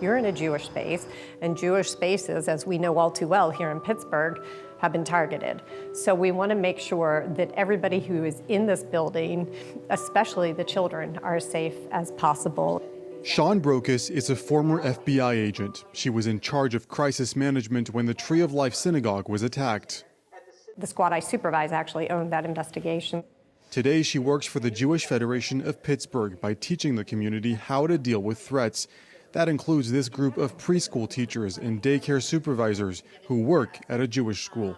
You're in a Jewish space, and Jewish spaces, as we know all too well here in Pittsburgh, have been targeted. So we want to make sure that everybody who is in this building, especially the children, are as safe as possible. Shawn Brokus is a former FBI agent. She was in charge of crisis management when the Tree of Life synagogue was attacked. The squad I supervise actually owned that investigation. Today, she works for the Jewish Federation of Pittsburgh by teaching the community how to deal with threats. That includes this group of preschool teachers and daycare supervisors who work at a Jewish school.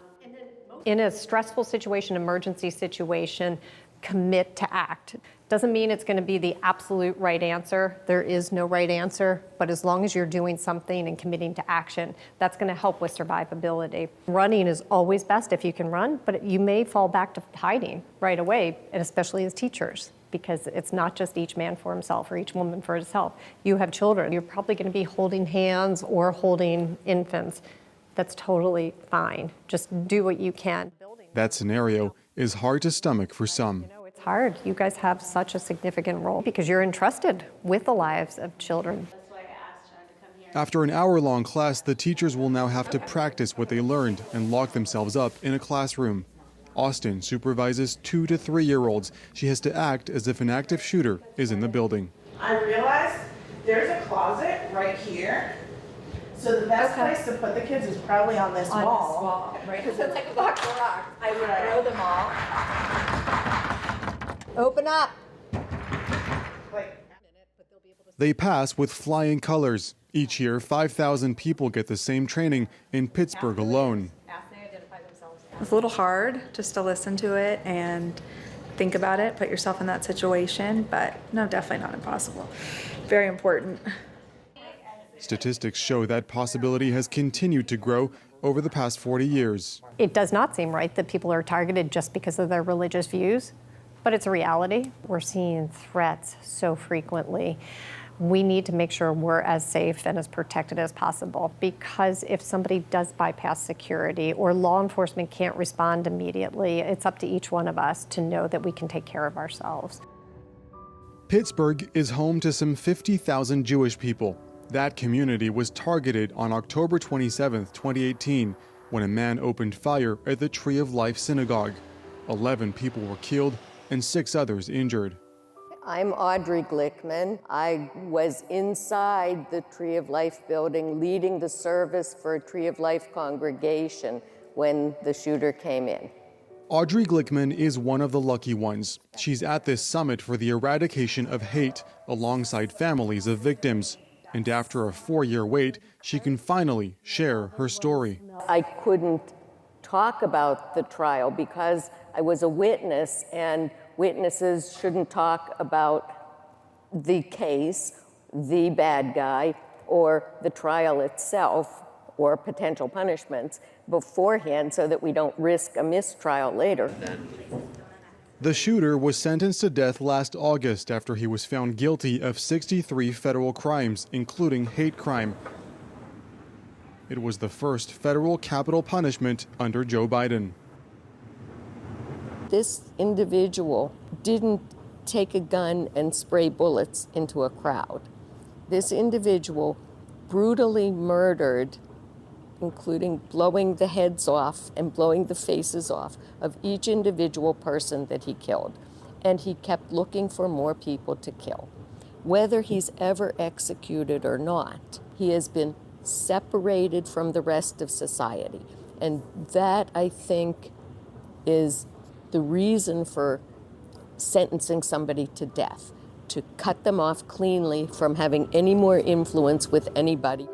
In a stressful situation, emergency situation, commit to act. Doesn't mean it's going to be the absolute right answer. There is no right answer, but as long as you're doing something and committing to action, that's going to help with survivability. Running is always best if you can run, but you may fall back to hiding right away, and especially as teachers, because it's not just each man for himself or each woman for herself. You have children. You're probably going to be holding hands or holding infants. That's totally fine. Just do what you can. That scenario is hard to stomach for some. It's hard. You guys have such a significant role because you're entrusted with the lives of children. After an hour-long class, the teachers will now have to practice what they learned and lock themselves up in a classroom. Austin supervises 2 to 3-year-olds. She has to act as if an active shooter is in the building. I realized there's a closet right here. So the best place to put the kids is probably on this wall. Right? Because it's like a box of rocks. I would throw them all. Open up. They pass with flying colors. Each year, 5,000 people get the same training in Pittsburgh alone. It's a little hard just to listen to it and think about it, put yourself in that situation, but no, definitely not impossible. Very important. Statistics show that possibility has continued to grow over the past 40 years. It does not seem right that people are targeted just because of their religious views, but it's a reality. We're seeing threats so frequently. We need to make sure we're as safe and as protected as possible, because if somebody does bypass security or law enforcement can't respond immediately, it's up to each one of us to know that we can take care of ourselves. Pittsburgh is home to some 50,000 Jewish people. That community was targeted on October 27, 2018, when a man opened fire at the Tree of Life synagogue. 11 people were killed and 6 others injured. I'm Audrey Glickman. I was inside the Tree of Life building leading the service for a Tree of Life congregation when the shooter came in. Audrey Glickman is one of the lucky ones. She's at this summit for the eradication of hate alongside families of victims. And after a 4-year wait, she can finally share her story. I couldn't talk about the trial because I was a witness, and witnesses shouldn't talk about the case, the bad guy, or the trial itself, or potential punishments beforehand so that we don't risk a mistrial later. The shooter was sentenced to death last August after he was found guilty of 63 federal crimes, including hate crime. It was the first federal capital punishment under Joe Biden. This individual didn't take a gun and spray bullets into a crowd. This individual brutally murdered, including blowing the heads off and blowing the faces off of each individual person that he killed. And he kept looking for more people to kill. Whether he's ever executed or not, he has been separated from the rest of society. And that, I think, is the reason for sentencing somebody to death, to cut them off cleanly from having any more influence with anybody.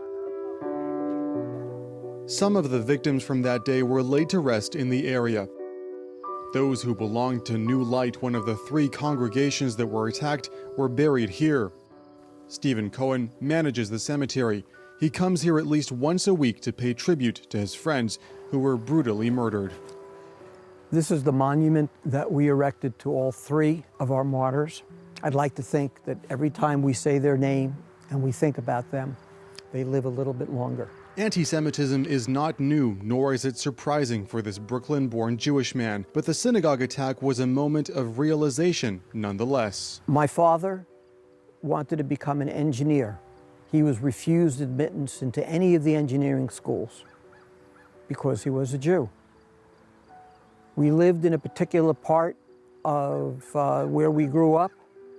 Some of the victims from that day were laid to rest in the area. Those who belonged to New Light, one of the 3 congregations that were attacked, were buried here. Stephen Cohen manages the cemetery. He comes here at least once a week to pay tribute to his friends who were brutally murdered. This is the monument that we erected to all 3 of our martyrs. I'd like to think that every time we say their name and we think about them, they live a little bit longer. Anti-Semitism is not new, nor is it surprising for this Brooklyn-born Jewish man, but the synagogue attack was a moment of realization nonetheless. My father wanted to become an engineer. He was refused admittance into any of the engineering schools because he was a Jew. We lived in a particular part of where we grew up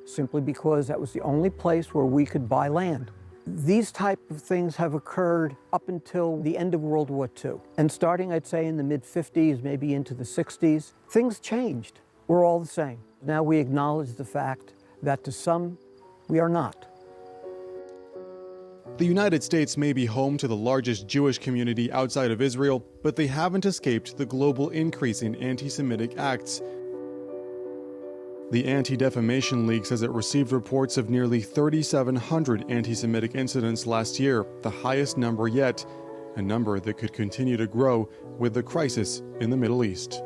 simply because that was the only place where we could buy land. These type of things have occurred up until the end of World War II. And starting, I'd say, in the mid-50s, maybe into the 60s, things changed. We're all the same. Now we acknowledge the fact that to some, we are not. The United States may be home to the largest Jewish community outside of Israel, but they haven't escaped the global increase in anti-Semitic acts. The Anti-Defamation League says it received reports of nearly 3,700 anti-Semitic incidents last year, the highest number yet, a number that could continue to grow with the crisis in the Middle East.